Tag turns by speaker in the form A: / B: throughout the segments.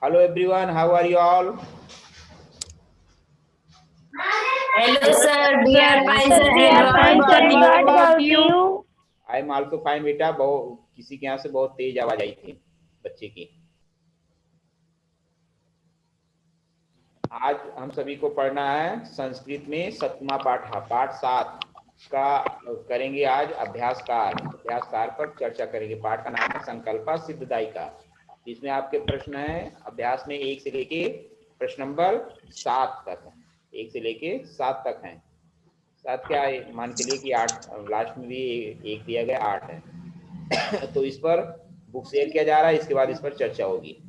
A: Hello everyone, how are you all?
B: Hello sir, we are fine
C: Sir,
B: sir.
C: we
B: And
C: are fine,
B: what
C: sir.
B: about
C: What
B: you?
C: about you?
A: I am also fine बेटा। बहुत किसी के यहाँ से बहुत तेज आवाज आई थी बच्चे की। आज हम सभी को पढ़ना है संस्कृत में 7वां पाठ 7 का करेंगे आज अभ्यासकार पर चर्चा करेंगे। पाठ का नाम है संकल्पा सिद्धदायिका। इसमें आपके प्रश्न है अभ्यास में 1 से लेके प्रश्न नंबर 7 तक है। 1 से लेके 7 तक है। 7 क्या है, मान के लिए कि 8 लास्ट में भी 1 दिया गया, 8 है। तो इस पर बुक शेयर किया जा रहा है, इसके बाद इस पर चर्चा होगी।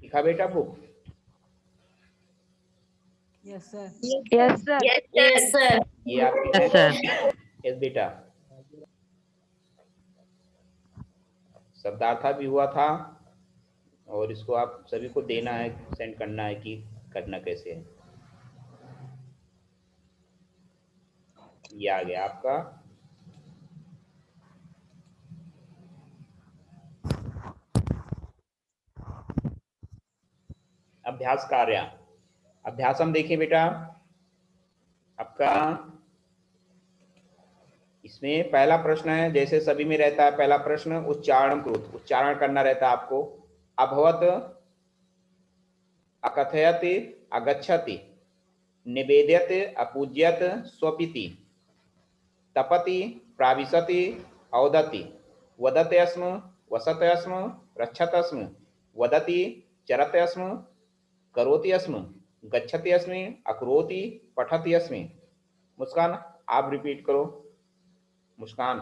A: दिखा बेटा book?
C: Yes, sir.
B: Yes sir. Yes sir.
A: ये आपकी
C: Yes, sir.
A: यस बेटा। शब्दार्था भी हुआ था और इसको आप सभी को देना है, सेंड करना है कि करना कैसे है। ये आ गया आपका। अभ्यास कार्य अभ्यास हम देखें बेटा। आपका इसमें पहला प्रश्न है, जैसे सभी में रहता है, पहला प्रश्न उच्चारण करना रहता है आपको। अभवत, अकथयति, अगच्छति, निवेद्यत, अपूज्यत, स्वपिति, तपति, प्राविशति, औदति, वदते स्म, वसते स्म, रक्षते स्म, वदति, चरते स्म, करोति स्म, गच्छति अस्मि, अकरोति, पठति अस्मि। मुस्कान आप रिपीट करो। मुस्कान।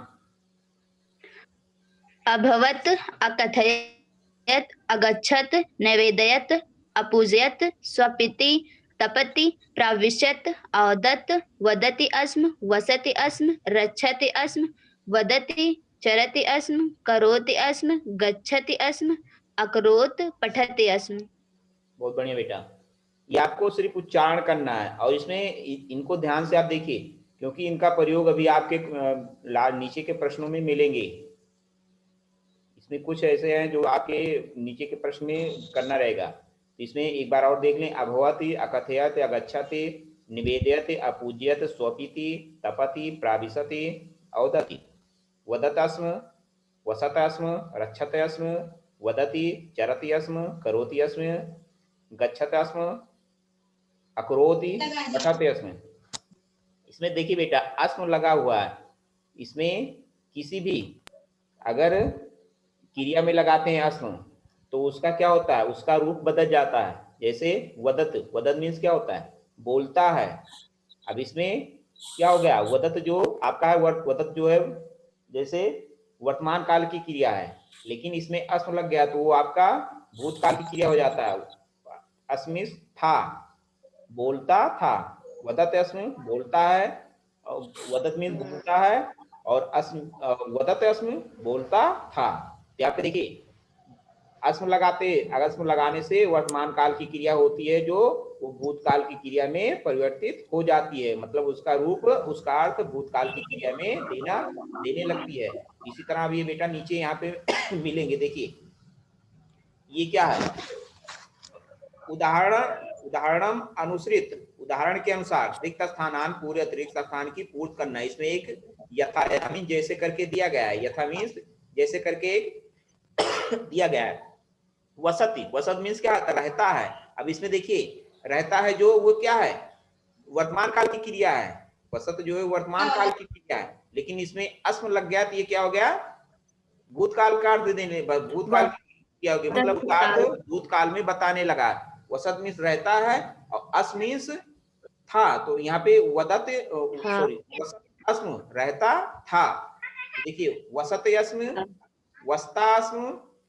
D: अभवत, अकथयत, अगच्छत, निवेदयत, अपूजयत, स्वपिति, तपति, प्राविशत, औदत, वदति अस्म, वसति अस्म, रक्षति अस्म, वदति, चरति अस्म, करोति अस्म, गच्छति अस्म, अकरोत, पठति अस्म।
A: बहुत बढ़िया बेटा। ये आपको सिर्फ उच्चारण करना है और इसमें इनको ध्यान से आप देखिए, क्योंकि इनका प्रयोग अभी आपके नीचे के प्रश्नों में मिलेंगे। इसमें कुछ ऐसे हैं जो आपके नीचे के प्रश्न में करना रहेगा। इसमें एक बार और देख लें। अभवति, अकथयत, अगच्छति, निवेदयत, अपूज्यत, स्वपिति, तपति, प्राविशति, औदति, वदत स्म, वसत स्म, रक्षते स्म, वदति, चरति स्म, करोति स्म, गच्छते स्म, अकरोति, पठते स्म। इसमें देखिए बेटा अस्म लगा हुआ है। इसमें किसी भी अगर क्रिया में लगाते हैं अस्म तो उसका क्या होता है, उसका रूप बदल जाता है। जैसे वदत मीन्स क्या होता है, बोलता है। अब इसमें क्या हो गया, वदत जो आपका है, वदत जो है जैसे वर्तमान काल की क्रिया है, लेकिन इसमें अस्म लग गया तो वो आपका भूतकाल की क्रिया हो जाता है। अस्मिस था, बोलता था। वदत अस्म बोलता है, वदत मीन्स बोलता है, और वदत अस्म बोलता था। यहाँ पे देखिए अस्म अस्म लगाने से वर्तमान काल की क्रिया होती है जो वो भूतकाल की क्रिया में परिवर्तित हो जाती है। मतलब उसका रूप, उसका अर्थ भूतकाल की क्रिया में देने लगती है। इसी तरह अब ये बेटा नीचे यहाँ पे मिलेंगे। देखिए ये क्या है, उदाहरणम अनुसृत, उदाहरण के अनुसार रिक्त स्थानान पूरे अतिरिक्त स्थान की पूर्ति करना। इसमें एक यथा मीन जैसे करके दिया गया है। यथा मीन्स जैसे करके दिया गया है। वसति, वसत मीन्स क्या रहता है। अब इसमें देखिए रहता है जो वो क्या है, वर्तमान काल की क्रिया है। वसत जो है वर्तमान काल की क्रिया है, लेकिन इसमें अस्म लग गया तो ये क्या हो गया, भूतकाल का अर्थ देने, भूतकाल की क्या होगी, मतलब बात भूतकाल में बताने लगा। वसत मीन्स रहता है और अस मीन्स था, तो यहाँ पे वदत सॉरी वसत अस्म रहता था। देखिए वसत अस्म वस्ता अस्म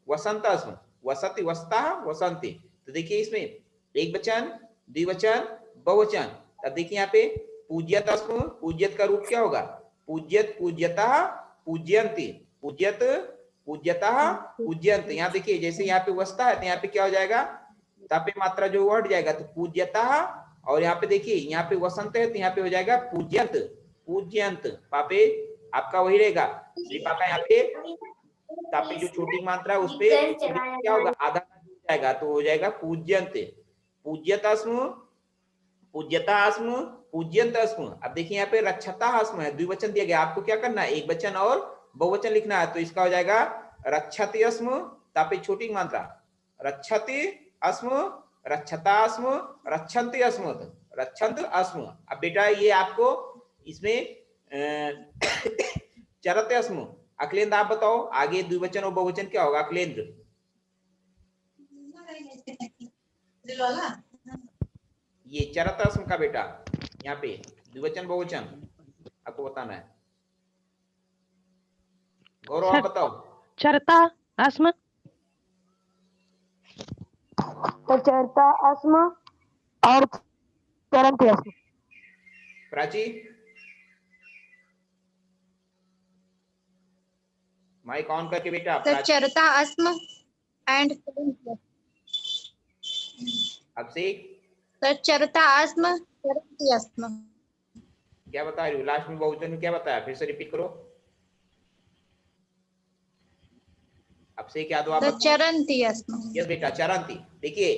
A: वसंत अस्म वसति वस्ता वसंती। तो देखिए इसमें एक वचन द्विवचन बहुवचन। अब देखिए यहाँ पे पूज्यत अस्म, पूज्यत का रूप क्या होगा, पूज्यत पूज्यतः पूज्यन्ति, पूज्यत पूज्यतः पूज्यन्ति। यहाँ देखिए जैसे यहाँ पे वस्ता है तो यहाँ पे क्या हो जाएगा, तापे मात्रा जो हट जाएगा तो पूज्यतः, और यहाँ पे देखिए यहाँ पे वसंत है तो यहाँ पे हो जाएगा पूज्यंत, पूज्यंत। पापे आपका वही रहेगा, पापा यहाँ पे तापे जो छोटी मात्रा है उस पे क्या होगा, आधा जुड़ जाएगा तो हो जाएगा पूज्यंत, पूज्यतास्म पूज्यतास्म पूज्यंतास्म। अब देखिए यहाँ पे रक्षतास्म है, द्विवचन दिया गया, आपको क्या करना है, एक वचन और बहुवचन लिखना है। तो इसका हो जाएगा रक्षति अस्म, तापे छोटी मात्रा रक्षति अस्म रक्षतास्म रक्षन्ति अस्म रक्षन्त अस्म। अब बेटा ये आपको इसमें चरत अस्म। अखिलेंद्र आप बताओ आगे द्विवचन और बहुवचन क्या होगा अखिलेंद्र? ये चरत अस्म का बेटा यहाँ पे द्विवचन बहुवचन आपको बताना है। गौरव आप बताओ।
C: चरता अस्म,
E: तो चरता अस्म और चरन्ति अस्म।
A: प्राची माइक ऑन करके बेटा।
F: तो चरता अस्म एंड
A: अभिषेक
F: तो चरता अस्म चरन्ति अस्म।
A: क्या बता रही हो, लास्ट में बहुवचन में क्या बताया, फिर से रिपीट करो। अभिषेक यादव आप
F: तो चरन्ति अस्म।
A: यस बेटा चरन्ति। देखिए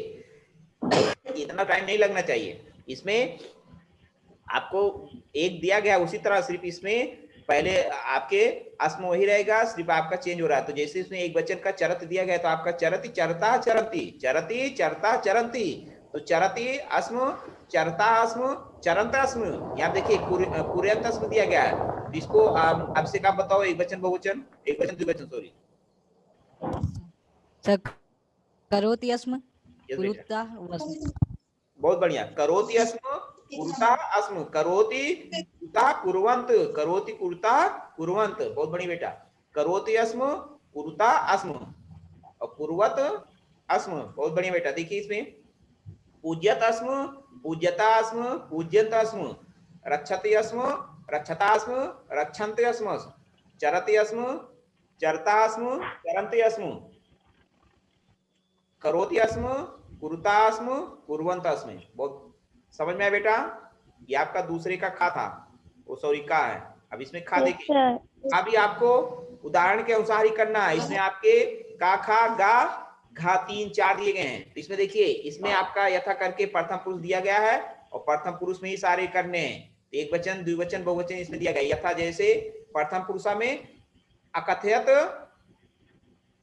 A: इतना टाइम नहीं लगना चाहिए, इसमें आपको एक दिया गया उसी तरह, सिर्फ इसमें पहले आपके अस्म वही रहेगा, सिर्फ आपका चेंज हो रहा है। तो जैसे इसमें एक वचन का चरत दिया गया तो आपका चरति चरता चरंती, चरति चरता चरंती। तो चरति अस्म चरता अस्म चरंत अस्म। यहाँ देखिए कुर्यंत अस्म दिया गया है, इसको आपसे क्या बताओ, एक वचन बहुवचन, एक वचन द्विवचन सॉरी।
G: करोति अस्म
A: Yes,
G: कुरुता अस्म।
A: बहुत बढ़िया। करोति अस्म कुरुता अस्म, करोति कुरुता कुर्वन्त, करोति कुरुता कुर्वन्त। बहुत बढ़िया बेटा। करोति अस्म कुरुता अस्म और कुर्वत अस्म। बहुत बढ़िया बेटा। देखिए इसमें पूज्यत अस्म पूज्यता अस्म पूज्यंत अस्म, रक्षति अस्म रक्षता अस्म रक्षन्ते अस्म, चरति अस्म चरता अस्म चरन्ते अस्म, करोति अस्म कुरुता अस्म कुर्वन्त अस्म। बहुत समझ में आया बेटा। ये आपका दूसरे का खा था, वो सॉरी का है। अब इसमें खा देखिए, अभी आपको उदाहरण के अनुसार ही करना है। इसमें आपके का खा गा घा 3 4 दिए गए हैं। तो इसमें देखिए इसमें आपका यथा करके प्रथम पुरुष दिया गया है और प्रथम पुरुष में ही सारे करने हैं। एक वचन द्विवचन बहुवचन इसमें दिया गया यथा, जैसे प्रथम पुरुषा में अकथयत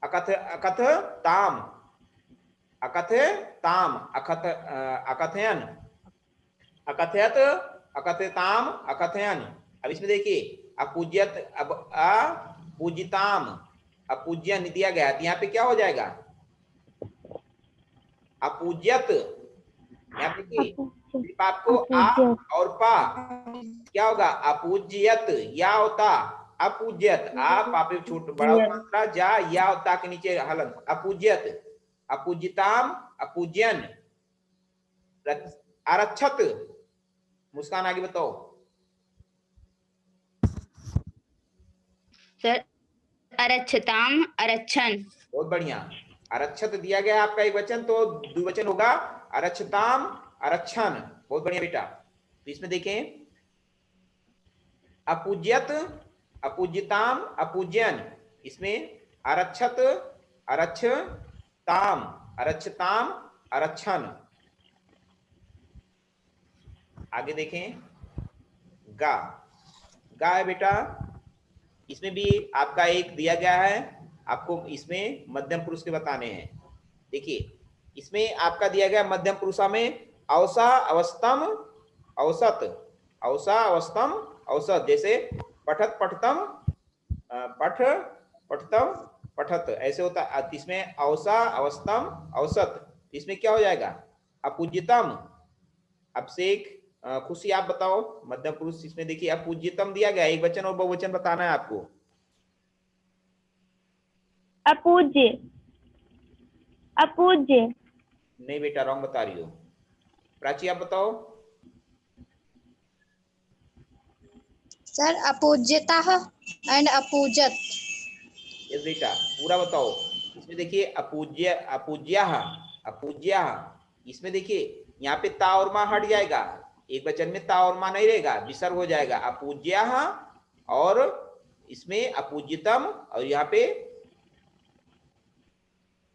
A: अकथ ताम अकथे ताम अकथयन अकथयत अकथताम अकथयन। अब इसमें देखिए अपूज्यत अब अपूजिताम अपूज्यन दिया गया है, यहाँ पे क्या हो जाएगा अपूज्यत। यहाँ पे सिर्फ आपको आ और पा क्या होगा अपूज्यत, या होता अपूज्यत, आ पापे छोट बड़ा मात्रा जा या होता के नीचे हलन अपूज्यत अपूजिताम अपूज्यन आरक्षत। मुस्कान आगे बताओ।
D: सर अरक्षताम अरक्षन।
A: बहुत बढ़िया। आरक्षत दिया गया आपका एक वचन, तो द्विवचन होगा आरक्षताम आरक्षण। बहुत बढ़िया बेटा। तो इसमें देखें अपूज्यत अपूज्यताम अपूज्यन, इसमें आरक्षत आरक्षताम आरक्षताम आरक्षण। आगे देखें गा गा है बेटा, इसमें भी आपका एक दिया गया है, आपको इसमें मध्यम पुरुष के बताने हैं। देखिए इसमें आपका दिया गया मध्यम पुरुषा में औसा अवस्थम औसत, औसा अवस्थम औसत। जैसे पठत पठतम पठ पठतम पठत ऐसे होता है। इसमें औसा अवस्थम औसत, इसमें क्या हो जाएगा? अपूज्यतम। अब से एक खुशी आप बताओ, मध्यम पुरुष इसमें देखिए अपूज्यतम दिया गया, एक वचन और बहुवचन बताना है आपको।
E: अपूज्य, अपूज्य,
A: नहीं बेटा, रॉन्ग बता रही हो। प्राची आप बताओ।
F: सर अपूज्यता एंड अपूजत।
A: यस बेटा, पूरा बताओ। इसमें देखिए अपूज्य, अपूज्या, अपूज्या, इसमें देखिए यहाँ पे ता और माँ हट जाएगा, एक वचन में ता और माँ नहीं रहेगा, विसर्ग हो जाएगा अपूज्या, और इसमें अपूज्यतम, और यहाँ पे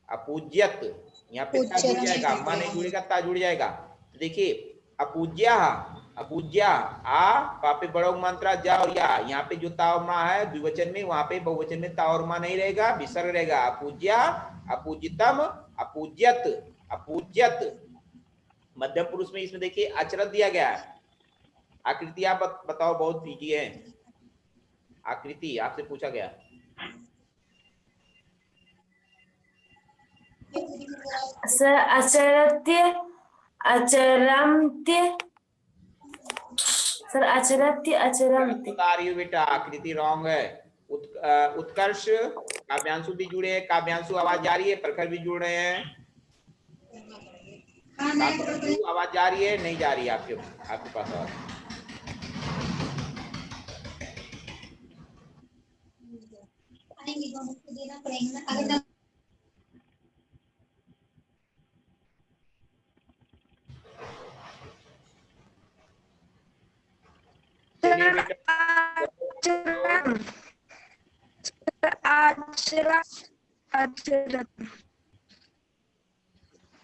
A: अपूज्यत, यहाँ पे ता जुड़ जाएगा, माँ नहीं जुड़ेगा, ता जुड़ जाएगा। तो देखिए अपूज्या, अपूज्या, आ पापे बड़ो मंत्रा जा और या, यहाँ पे जो ता और माँ है द्विवचन में, वहां पे बहुवचन में ता और माँ नहीं रहेगा, विसर्ग रहेगा। अपूज्या, अपूज्यतम, अपूज्यत, अपूज्यत। मध्यम पुरुष में इसमें देखिए अचरत दिया गया है। आकृति आप बताओ, बहुत इजी है। आकृति आपसे पूछा गया।
B: सर अचरत्य, अचरंत्य, सर अचरत्य, अचरंत्य।
A: बता रही हूँ बेटा, आकृति रॉन्ग है। उत्कर्ष, काव्यांशु भी जुड़े हैं, काव्यांशु आवाज जा रही है, प्रखर भी जुड़ रहे हैं। काव्यांशु आवाज जा रही है, नहीं जा रही है आपके पास आवाज। चलिए बेटा,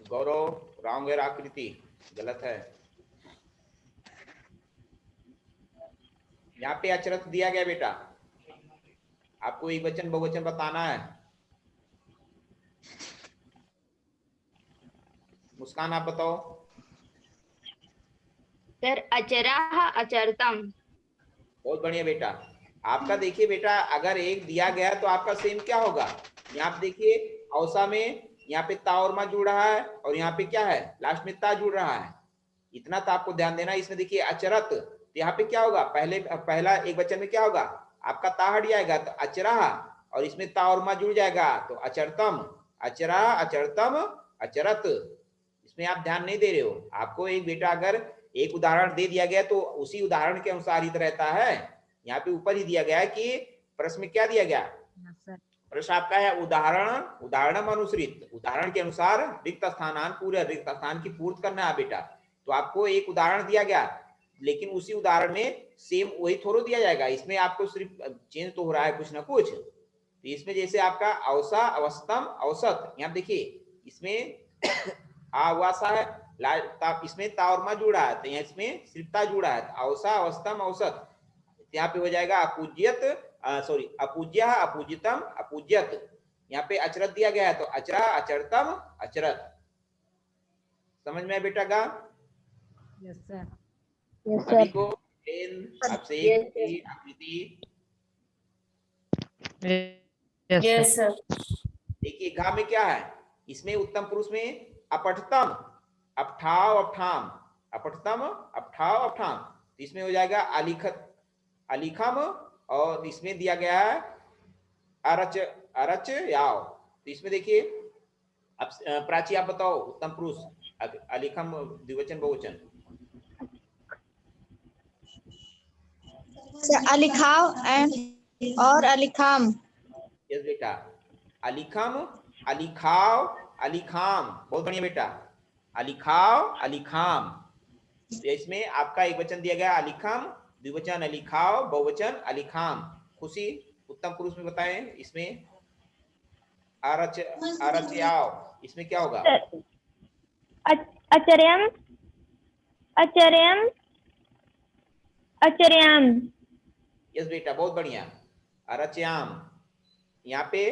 A: गौरव रॉन्ग है, आकृति गलत है। यहाँ पे अचरत दिया गया बेटा, आपको एक वचन बहुवचन बताना है। मुस्कान आप बताओ।
D: सर अचराह अचरतम।
A: बहुत बढ़िया बेटा। आपका देखिए बेटा, अगर एक दिया गया तो आपका सेम क्या होगा? यहाँ पे देखिए औसा में यहाँ पे ता और मा जुड़ रहा है, और यहाँ पे क्या है? लास्ट में ता जुड़ रहा है। इतना तो आपको ध्यान देना। इसमें देखिए अचरत, तो यहाँ पे क्या होगा? पहला एक वचन में क्या होगा? आपका ता हट जाएगा तो अचरा, और इसमें ता और मा जुड़ जाएगा तो अचरतम, अचरा, अचरतम, अचरत। इसमें आप ध्यान नहीं दे रहे हो। आपको एक बेटा अगर एक उदाहरण दे दिया गया तो उसी उदाहरण के अनुसार ही रहता है। यहाँ पे ऊपर ही दिया गया है कि प्रश्न में क्या दिया गया? प्रश्न आपका है उदाहरण, उदाहरणम अनुसृत, उदाहरण के अनुसार रिक्त स्थानान पूरे, रिक्त स्थान की पूर्ति करना है बेटा। तो आपको एक उदाहरण दिया गया, लेकिन उसी उदाहरण में सेम वही थोड़ा दिया जाएगा। इसमें आपको सिर्फ चेंज तो हो रहा है कुछ ना कुछ। तो इसमें जैसे आपका औसा, अवस्थम, औसत, यहाँ देखिए इसमें आवासा है, इसमें ता और मा जुड़ा है, तो यहाँ इसमें सिर्फ ता जुड़ा है, औसा, अवस्थम, औसत। यहाँ पे हो जाएगा अपूज्यत, सॉरी अपूज्या, अपूज्यतम, अपूज्यत। यहाँ पे अचरत दिया गया है तो अचरा, अचरतम, अचरत। समझ में बेटा गा?
G: Yes sir.
A: सभी को आपसे एक आकृति।
B: Yes sir.
A: देखिए घा में क्या है? इसमें उत्तम पुरुष में अपठतम, अपठाव, अपठाम, अपठतम, अपठाव, अपठाम। तो इसमें हो जाएगा अलिखत, अलिखम, और इसमें दिया गया है अरच, अरच याव। तो इसमें देखिए अब प्राची आप बताओ, उत्तम पुरुष अलिखम द्विवचन बहुवचन।
F: अलिखाव एंड और अलिखाम।
A: यस बेटा, अलिखम, अलिखाव, अलिखाम। बहुत बढ़िया बेटा, अलिखाव, अलिखाम। तो इसमें आपका एक वचन दिया गया अलिखम, द्विवचन अलिखाव, बहुवचन अलिखाम। खुशी उत्तम पुरुष में बताएं, इसमें आरच, आरच्याव, इसमें क्या होगा?
E: आचर्यम, आचर्यम, आचर्याम।
A: यस बेटा, बहुत बढ़िया, अरच्याम। यहाँ पे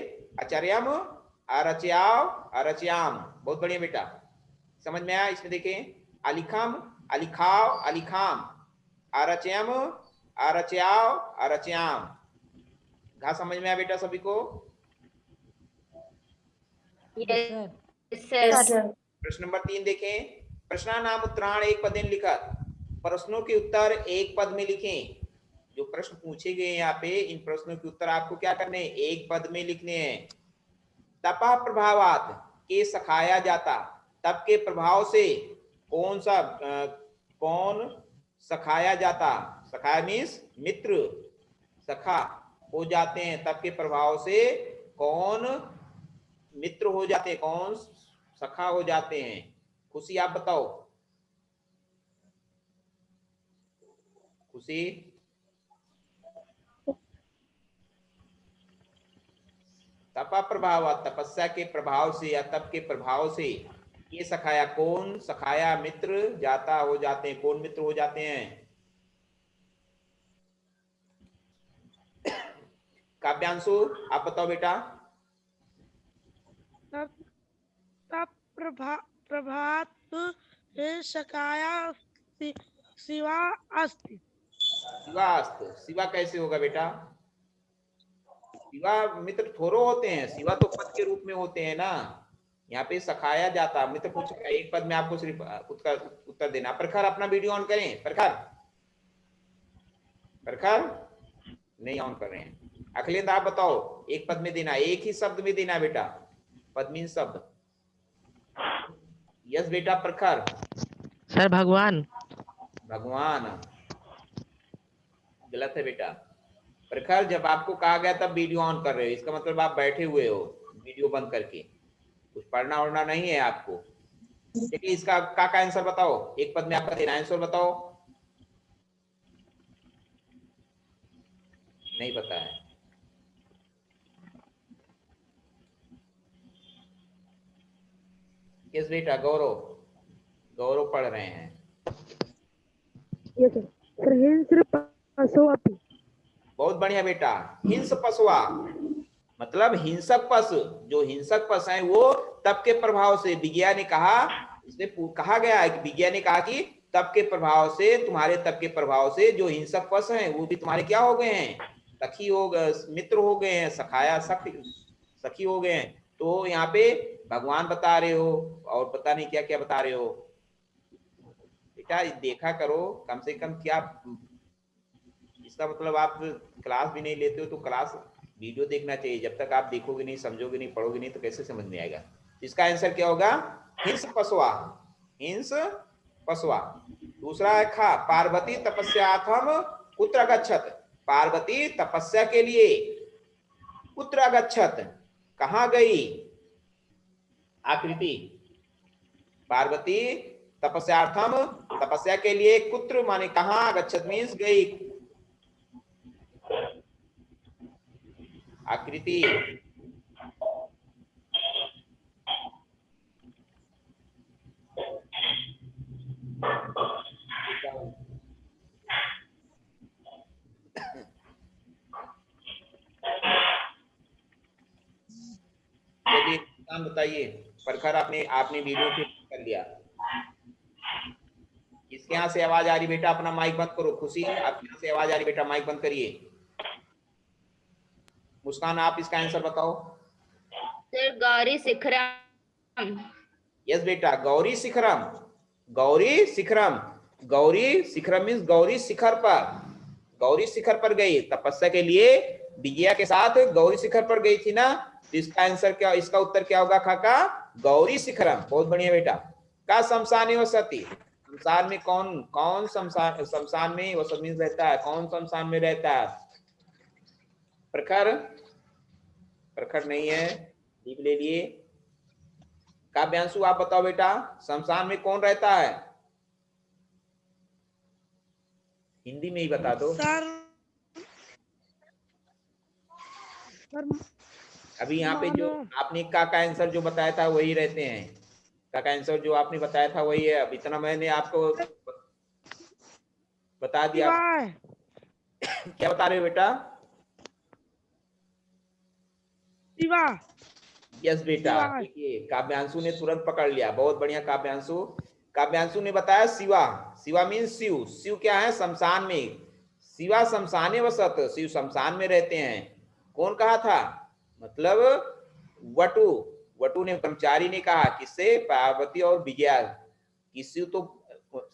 A: आचार्यम, आरच्याव, अरच्याम। बहुत बढ़िया बेटा, समझ में आया? इसमें देखें अलिखम, अलिखाव, अलिखाम, आरच्यम, आरच्याव, आरच्याम। घा समझ में आया बेटा सभी को?
G: Yes, sir.
D: Yes, sir.
B: Yes, sir.
A: प्रश्न नंबर 3 देखें। प्रश्नानाम उत्तरायण एक पदेन लिखत। प्रश्नों के उत्तर एक पद में लिखें। जो प्रश्न पूछे गए यहाँ पे, इन प्रश्नों के उत्तर आपको क्या करने हैं? एक पद में लिखने हैं। तपा प्रभावात के सखाया जाता। तप के प्रभाव से कौन सा कौन सखाया जाता? सखाया मीन्स मित्र, सखा हो जाते हैं। तप के प्रभाव से कौन मित्र हो जाते हैं, कौन सखा हो जाते हैं? खुशी आप बताओ। खुशी, तपा प्रभाव, तपस्या के प्रभाव से या तप के प्रभाव से ये सखाया, कौन सखाया मित्र जाता हो जाते हैं, कौन मित्र हो जाते हैं? काव्यांशु आप बताओ बेटा।
H: प्रभात सकाया शिवा अस्ति।
A: शिवास्त, शिवा कैसे होगा बेटा? शिवा मित्र थोड़ो होते हैं, शिवा तो पद के रूप में होते हैं ना। यहाँ पे सखाया जाता, मित्र पूछेगा एक पद में, आपको सिर्फ उत्तर देना। प्रखर अपना वीडियो ऑन करें। प्रखर, प्रखर नहीं ऑन कर रहे हैं। अखिलेंद्र आप बताओ, एक पद में देना, एक ही शब्द में देना बेटा, पद मीन्स शब्द। यस बेटा प्रखर।
C: सर भगवान।
A: भगवान गलत है बेटा। प्रखर जब आपको कहा गया तब वीडियो ऑन कर रहे हो, इसका मतलब आप बैठे हुए हो वीडियो बंद करके, कुछ पढ़ना उड़ना नहीं है आपको। देखिए इसका का आंसर बताओ, एक पद में आपका देना आंसर बताओ। नहीं पता है। यस बेटा गौरव, गौरव पढ़ रहे हैं। बहुत बढ़िया बेटा। हिंस पशुआ मतलब हिंसक पशु, जो हिंसक पशु हैं वो तप के प्रभाव से, विज्ञान ने कहा, इसमें कहा गया है कि विज्ञान ने कहा कि तप के प्रभाव से, तुम्हारे तप के प्रभाव से जो हिंसक पशु हैं वो भी तुम्हारे क्या हो गए हैं? सखी हो गए, मित्र हो गए हैं, सखाया सखी हो गए हैं। तो यहाँ पे भगवान बता रहे हो और पता नहीं क्या क्या बता रहे हो बेटा। देखा करो कम से कम, क्या इसका मतलब आप क्लास भी नहीं लेते हो तो क्लास वीडियो देखना चाहिए। जब तक आप देखोगे नहीं, समझोगे नहीं, पढ़ोगे नहीं तो कैसे समझ में आएगा? इसका आंसर क्या होगा? हिंस पशुआ, हिंस पशुआ। दूसरा है खा, पार्वती तपस्यार्थम कुत्र गच्छत। पार्वती तपस्या के लिए कुत्र गच्छत, कहाँ गई? आकृति, पार्वती तपस्यार्थम, तपस्या के लिए कुत्र माने कहाँ, गच्छत मीन्स गई। आकृति, चलिए नाम बताइए। प्रखर आपने वीडियो कर लिया। इसके यहाँ से आवाज आ रही बेटा, अपना माइक बंद करो। खुशी आपके यहाँ से आवाज आ रही बेटा, माइक बंद करिए। मुस्कान आप इसका आंसर बताओ।
D: सर गौरी शिखरम।
A: यस बेटा गौरी शिखरम, गौरी शिखरम। गौरी शिखरम मीन्स गौरी शिखर पर, गौरी शिखर पर गई तपस्या के लिए, विजया के साथ गौरी शिखर पर गई थी ना। तो इसका आंसर क्या, इसका उत्तर क्या होगा? खाका गौरी शिखरम। बहुत बढ़िया बेटा। का शमशान वसति, शमशान में कौन कौन शमशान में वसत मीन्स रहता है, कौन शमशान में रहता है? प्रखर, प्रखर नहीं है, ठीक ले लिए। काव्यांशु आप बताओ बेटा, शमशान में कौन रहता है? हिंदी में ही बता दो। अभी यहाँ पे जो आपने का आंसर जो बताया था वही रहते हैं। का आंसर जो आपने बताया था वही है। अब इतना मैंने आपको बता दिया। क्या बता रहे हो बेटा?
H: शिवा।
A: यस बेटा, देखिए काव्यांशु ने तुरंत पकड़ लिया। बहुत बढ़िया काव्यांशु। काव्यांशु ने बताया शिवा, शिवा मीन्स शिव। शिव क्या है? शमशान में। शिवा शमशाने वसत, शिव शमशान में रहते हैं। कौन कहा था? मतलब वटु, वटु ने ब्रह्मचारी ने कहा किससे? पार्वती और विजया कि शिव तो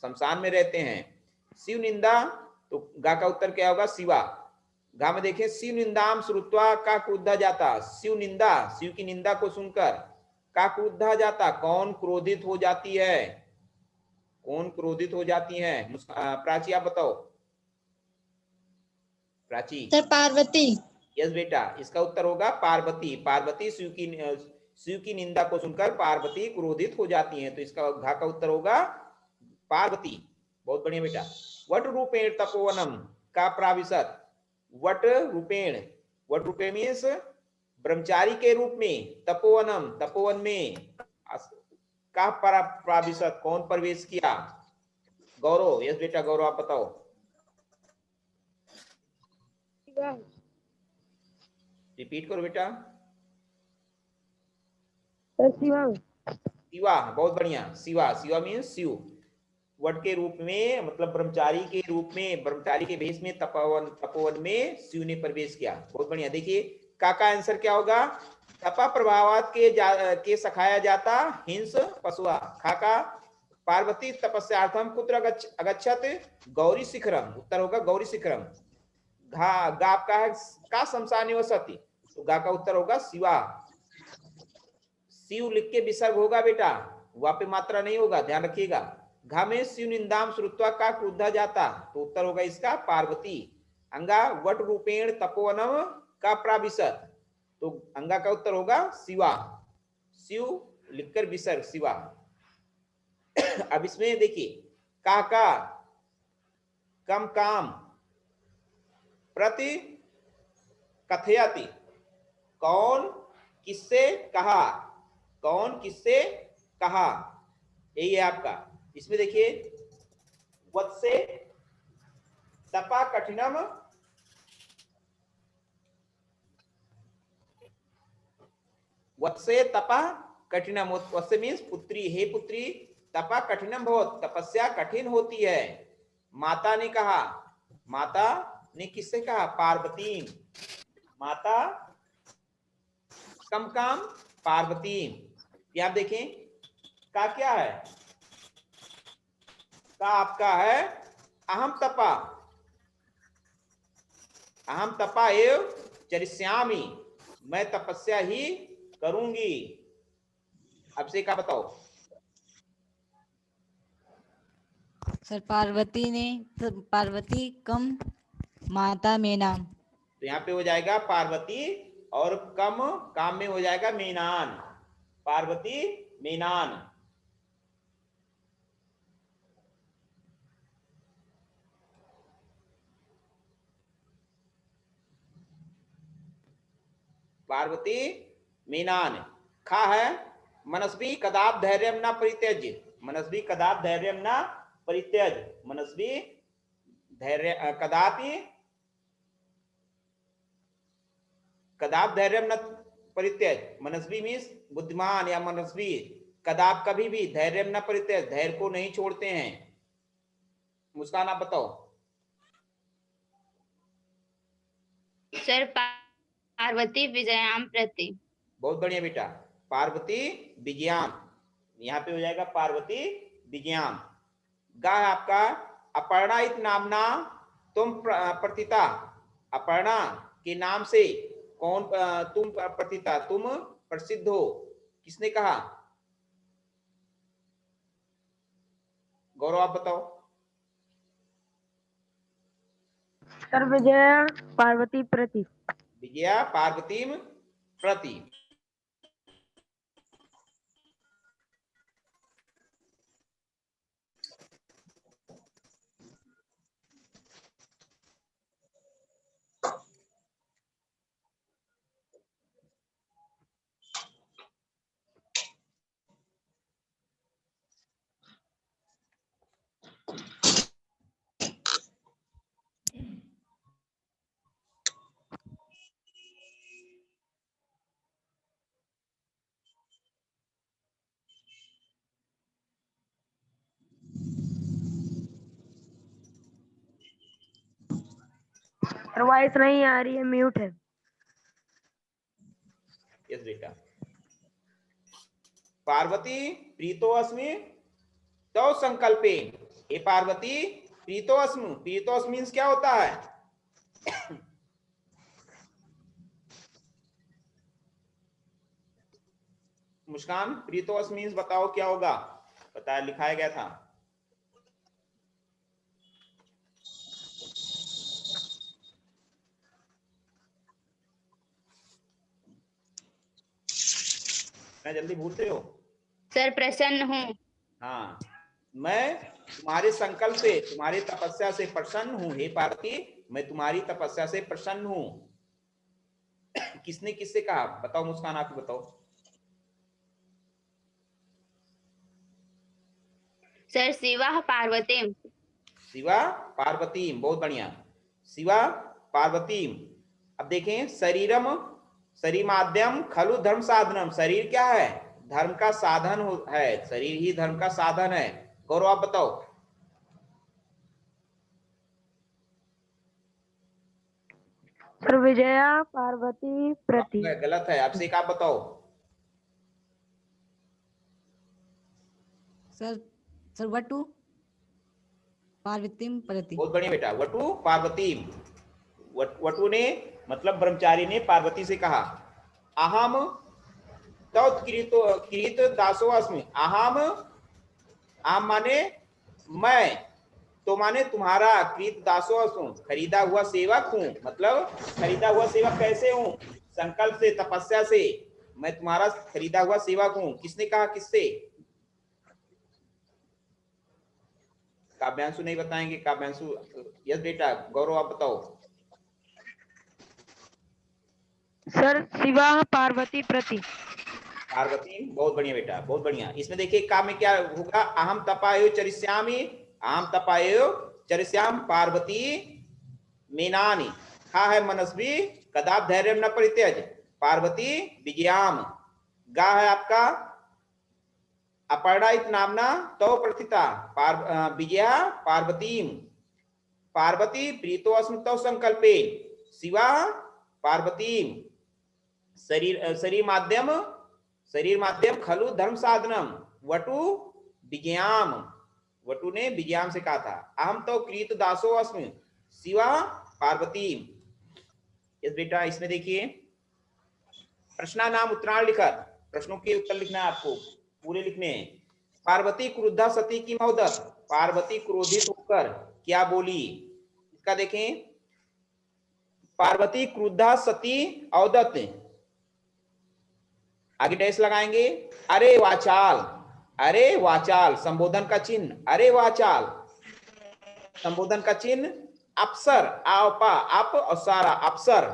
A: शमशान में रहते हैं। शिव निंदा, तो गा का उत्तर क्या होगा? शिवा। गा में देखें, शिव निंदाम श्रुत्वा का क्रुद्धा जाता, शिव निंदा, शिव की निंदा को सुनकर का क्रुद्धा जाता, कौन क्रोधित हो जाती है? कौन क्रोधित हो जाती है? प्राची आप बताओ। प्राची।
F: सर पार्वती।
A: यस बेटा, इसका उत्तर होगा पार्वती। पार्वती शिव की निंदा को सुनकर पार्वती क्रोधित हो जाती हैं, तो इसका घा का उत्तर होगा पार्वती। बहुत बढ़िया बेटा। वट रूपेण तपोवनम का प्राविशत, वट रूपेण, वट रूपेण मीन्स ब्रह्मचारी के रूप में, तपोवनम तपोवन में का प्राविशत कौन प्रवेश किया? गौरव। यस बेटा गौरव आप बताओ। रिपीट करो बेटा।
H: शिवा।
A: शिवा, बहुत बढ़िया। शिवा, शिवा मीन्स शिव। वट के रूप में मतलब ब्रह्मचारी के रूप में, ब्रह्मचारी के भेष में तपोवन में शिव ने प्रवेश किया। बहुत बढ़िया। देखिए का आंसर क्या होगा? तपा प्रभावात के सखाया जाता हिंस पशुआ। खाका पार्वती तपस्यार्थम कुत्र अगच्छत? गौरी शिखरम। उत्तर होगा गौरी शिखरम। गा आपका है का शमशान निवसति, तो गा का उत्तर होगा शिवा। शिव लिख के विसर्ग होगा बेटा, वहां पे मात्रा नहीं होगा, ध्यान रखिएगा। घा में शिव निंदाम श्रुत्वा का क्रुद्धा जाता, तो उत्तर होगा इसका पार्वती। अंगा वट रूपेण तपोवनम का प्राविशत, तो अंगा का उत्तर होगा शिवा। शिव लिखकर विसर्ग शिवा। अब इसमें देखिए का कम काम प्रति कथयति, कौन किससे कहा? कौन किससे कहा? यही है आपका। इसमें देखिए वत्से तपा कठिनम, वत्से तपा कठिनम, वत्से मीन्स पुत्री, हे पुत्री तपा कठिनम बहुत, तपस्या कठिन होती है। माता ने कहा, माता ने किससे कहा? पार्वती। माता कम काम पार्वती। आप देखें का क्या है? का आपका है अहम तपा एव चरिष्यामि, मैं तपस्या ही करूंगी। अब से क्या बताओ?
I: सर पार्वती कम माता मेना,
A: तो यहाँ पे हो जाएगा पार्वती और कम काम में हो जाएगा मेनान, पार्वती मेनान। पार्वती मीनान। खा है मनस्वी कदाप धैर्यम न परित्यज, मनस्वी कदाप धैर्यम न परित्यज, मनस्वी धैर्य कदापि कदाप धैर्यम न परित्यज, मनस्वी मीन्स बुद्धिमान या मनस्वी, कदाप कभी भी, धैर्यम न परित्यज धैर्य को नहीं छोड़ते हैं। मुस्कान आप बताओ।
D: सर पार्वती विजयाम प्रति।
A: बहुत बढ़िया बेटा, पार्वती विजयाम, यहाँ पे हो जाएगा पार्वती विजयाम। गा है आपका अपर्णा इत नामना तुम प्रतिता, अपर्णा के नाम से कौन तुम प्रतिता, तुम प्रसिद्ध हो, किसने कहा? गौरव आप बताओ।
H: सर विजया पार्वती प्रति।
A: विजया पार्वती प्रति।
H: वॉइस नहीं आ रही है, म्यूट है।
A: यस बेटा। पार्वती प्रीतो अस्मि तौ संकल्पे। हे पार्वती प्रीतो अस्मि, प्रीतो अस्मि मीन्स क्या होता है? मुस्कान, प्रीतो अस्मि मीन्स बताओ क्या होगा? बताया, लिखाया गया था। मैं जल्दी भूलते हो?
D: सर प्रसन्न हूँ।
A: हाँ, मैं तुम्हारे संकल्प से, तुम्हारी तपस्या से प्रसन्न हूँ। हे पार्वती, मैं तुम्हारी तपस्या से प्रसन्न हूँ। किसने किससे कहा? बताओ मुस्कान, आप ही बताओ।
D: सर शिवा पार्वती।
A: शिवा पार्वती, बहुत बढ़िया। शिवा पार्वती। अब देखें, शरीरम शरीर माध्यम खलु धर्म साधनम। शरीर क्या है? धर्म का साधन है, शरीर ही धर्म का साधन है। गौरव आप बताओ।
H: सर विजया पार्वती प्रति।
A: गलत है, आपसे एक आप बताओ।
I: सर वटु पार्वतीम प्रति।
A: बहुत बढ़िया बेटा, वटु पार्वती। वटु ने मतलब ब्रह्मचारी ने पार्वती से कहा, अहम तौ किरीत दासो अस्मि। अहम माने मैं, तो माने तुम्हारा, कृत दासो अस्मि खरीदा हुआ सेवक हूँ। मतलब खरीदा हुआ सेवक कैसे हूँ? संकल्प से, तपस्या से मैं तुम्हारा खरीदा हुआ सेवक हूँ। किसने कहा? किससे? काव्यांशु नहीं बताएंगे? काव्यांशु, यस बेटा। गौरव आप बताओ।
H: सर शिवा पार्वती प्रति।
A: पार्वती, बहुत बढ़िया बेटा, बहुत बढ़िया। इसमें देखिए काम में क्या होगा? अहम तपायो चरिष्यामि, अहम तपायो चरिष्याम पार्वती मेनानि। खा है मनस्वी कदाप धैर्य न परित्यज पार्वती विजयाम। गा है आपका अपर्णा इत नामना तो प्रथिता विजया पार्वतीम। पार्वती प्रीतो अस्मि संकल्पे। शिवा पार्वतीम। शरीर माध्यम खलु धर्म साधनम। वटु विजयाम। वटु ने विजयाम से कहा था। अहम तो कृत दासो अस्मि शिवा पार्वती। इस बेटा, इसमें देखिए प्रश्ना नाम उत्तरायण लिखा, प्रश्नों के उत्तर लिखना है आपको, पूरे लिखने हैं। पार्वती क्रुद्धा सती की महोदत। पार्वती क्रोधित होकर क्या बोली? इसका देखें, पार्वती क्रुद्धा सती अवदत। आगे डैश लगाएंगे। अरे वाचाल, अरे वाचाल संबोधन का चिन्ह, अरे वाचाल संबोधन का चिन्ह अप्सर, आपा अप और सारा अप्सर।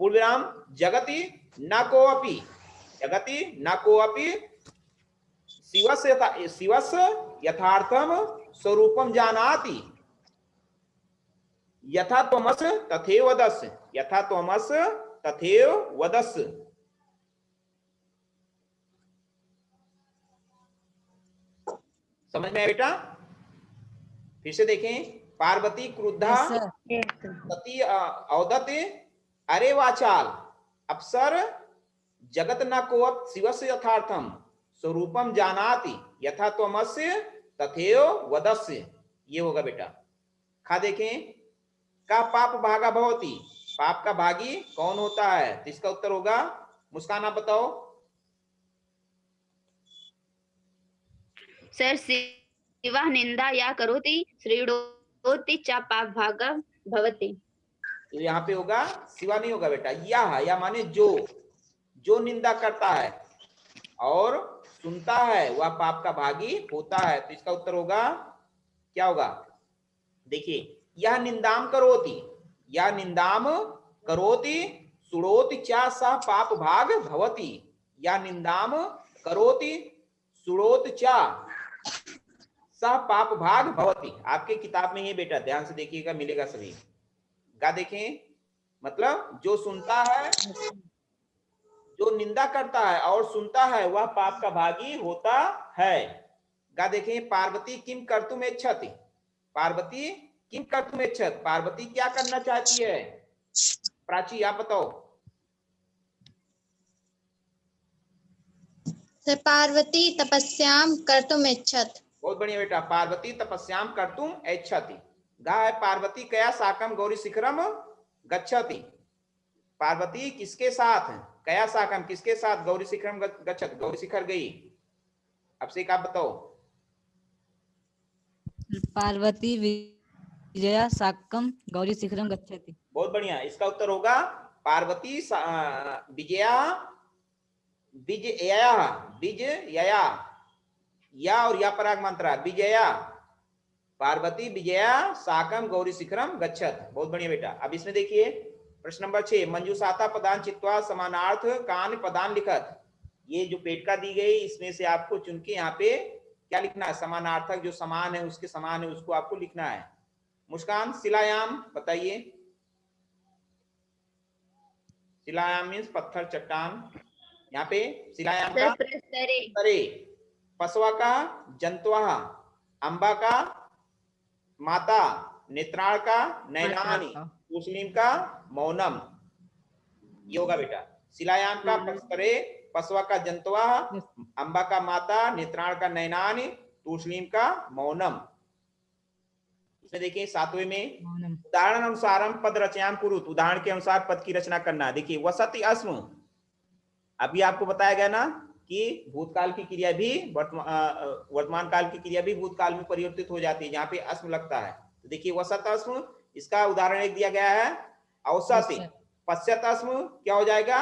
A: पूर्ण विराम जगति न कोअपि, जगति न कोअपि शिवस्य यथार्थम स्वरूपम जानाति। यथा त्वमस तथैव वदस्, यथा त्वमस तथैव वदस्। समझ में आया बेटा? फिर से देखें, पार्वती क्रुद्धा सती अवदत अरे वाचाल अप्सर जगत न कोअप शिवस्य यथार्थम स्वरूपम जानाति यथा त्वमस्य तथैव वदस्य। ये होगा बेटा। खा देखें, का पाप भागा भवति। पाप का भागी कौन होता है? तो इसका उत्तर होगा, मुस्कान आप बताओ।
D: सर शिवा निंदा या करोति श्रीणोति च पाप भाग भवति।
A: तो यहाँ पे होगा, शिवा नहीं होगा बेटा, या माने जो निंदा करता है और सुनता है वह पाप का भागी होता है। तो इसका उत्तर होगा, क्या होगा? देखिए, यह निंदाम करोति, या निंदाम करोति सुड़ोति चा सा पाप भाग भवति। या निंदाम करोति सुड़ोति चा सा पाप भाग भवति। आपके किताब में ही बेटा, ध्यान से देखिएगा, मिलेगा सभी। गा देखें, मतलब जो सुनता है, जो निंदा करता है और सुनता है वह पाप का भागी होता है। गा देखें, पार्वती किम कर्तुम इच्छति। पार्वती किम कर्तुम इच्छति, पार्वती क्या करना चाहती है? प्राची आप बताओ।
F: सर पार्वती तपस्याम कर्तुम इच्छत।
A: बहुत बढ़िया बेटा, पार्वती तपस्याम कर्तुम ऐच्छति। गा है पार्वती कया साकम गौरी शिखरम गच्छति। पार्वती किसके साथ, कया साकम किसके साथ गौरी शिखरम गच्छत, गौरी शिखर गई। अब से एक आप बताओ।
I: पार्वती विजया साकम गौरी शिखरम गच्छति।
A: बहुत बढ़िया, इसका उत्तर होगा पार्वती विजया विजया विजया, या और या पराग मंत्रा विजया, पार्वती विजया साकम गौरी शिखरम गच्छत। बहुत बढ़िया बेटा। अब इसमें देखिए प्रश्न नंबर 6, मंजूषाता पदान चित्वा समानार्थ कान पदान लिखत। ये जो पेटका दी गई इसमें से आपको चुन के यहाँ पे क्या लिखना है, समानार्थक जो समान है उसके समान है उसको आपको लिखना है। मुस्कान, शिलायाम बताइए। शिलायाम मीन्स पत्थर चट्टान। यहाँ पे शिलायाम का तरे, पसवा का जंतवा, अंबा का माता, नेत्राण का नैनानी, मुस्लिम का मौनम। ये होगा बेटा। शिलायाम का पस्तरे, पसवा का जंतवा, अंबा का माता, नेत्राण का नैनानी, मुस्लिम का मौनम। इसमें देखिए 7वें में उदाहरण अनुसारम पद रचयाम कुरुत। उदाहरण के अनुसार पद की रचना करना है। देखिए वसति अस्म, अभी आपको बताया गया ना कि भूतकाल की क्रिया भी वर्तमान काल की क्रिया भी भूतकाल में परिवर्तित हो जाती है जहाँ पे अस्म लगता है। तो देखिए वसत अस्म, इसका उदाहरण एक दिया गया है औसत। पश्यत अस्म क्या हो जाएगा,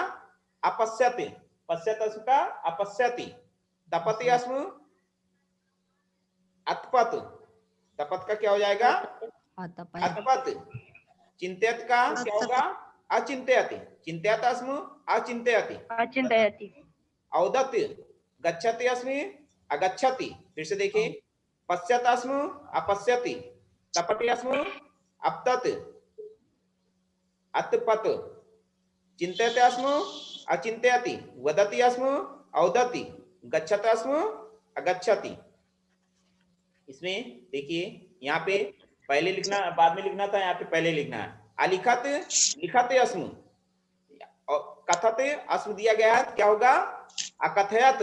A: अपश्यति, पश्यत अस्म का अपश्यति। तपति अस्म अतपत, तपत का क्या हो जाएगा अतपत। चिंत्यत का क्या होगा अचिंत्यति, चिंत्यत अस्म अचिंत्यति
H: अचिंतयति।
A: औदत गच्छति अस्मि अगच्छति। फिर से देखिए पश्यत अस्म अपश्यति, तपति अस्म अपतत अतपत, चिंत्यते अस्म अचिंत्यति, वदति अस्म औदति, गच्छत अस्म अगच्छति। इसमें देखिए यहाँ पे पहले लिखना बाद में लिखना था, यहाँ पे पहले लिखना है। अलिखत लिखत अस्म, कथत अस्म दिया गया है क्या होगा अकथयत,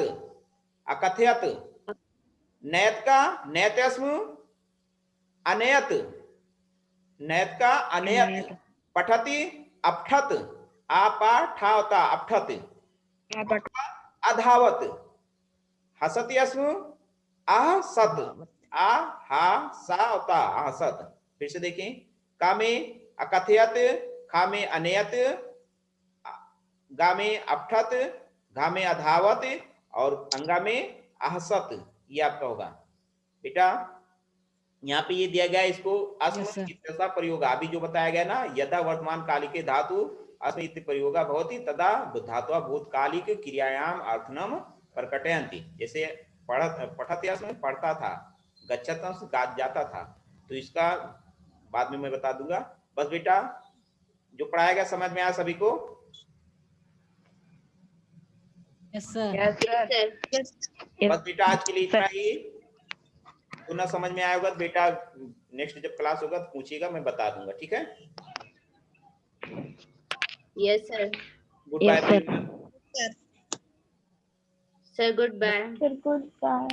A: अकथयत। नैत का नैत अस्म अनयत, नैत का अनयत। पठति अपठत, आपा ठा होता अपठत। अधावत। हसति अस्म आहसत, आ हा सा होता आहसत। फिर से देखें का में अकथयत, खा में अनयत, गा में अपठत, घा में अधावत और अंगा में आहसत। ये आपका होगा बेटा। यहाँ पे ये दिया गया इसको अस्म इत्यसा प्रयोग, अभी जो बताया गया ना यदा वर्तमान कालिके धातु अस्म इति प्रयोगा भवति तदा धातुआ भूतकालिक क्रियायाम अर्थनम प्रकटयन्ति। जैसे पठत अस्म पढ़ता था, गच्छत अस्म जाता था। तो इसका बाद में मैं बता दूंगा। बस बेटा जो पढ़ाया गया समझ में आया सभी को?
I: Yes sir.
A: बस बेटा आज के लिए इतना ही। पुनः समझ में आया होगा तो बेटा नेक्स्ट जब क्लास होगा तो पूछिएगा, मैं बता दूंगा। ठीक है?
D: Yes sir.
A: Goodbye
D: sir goodbye.
E: Sir good bye.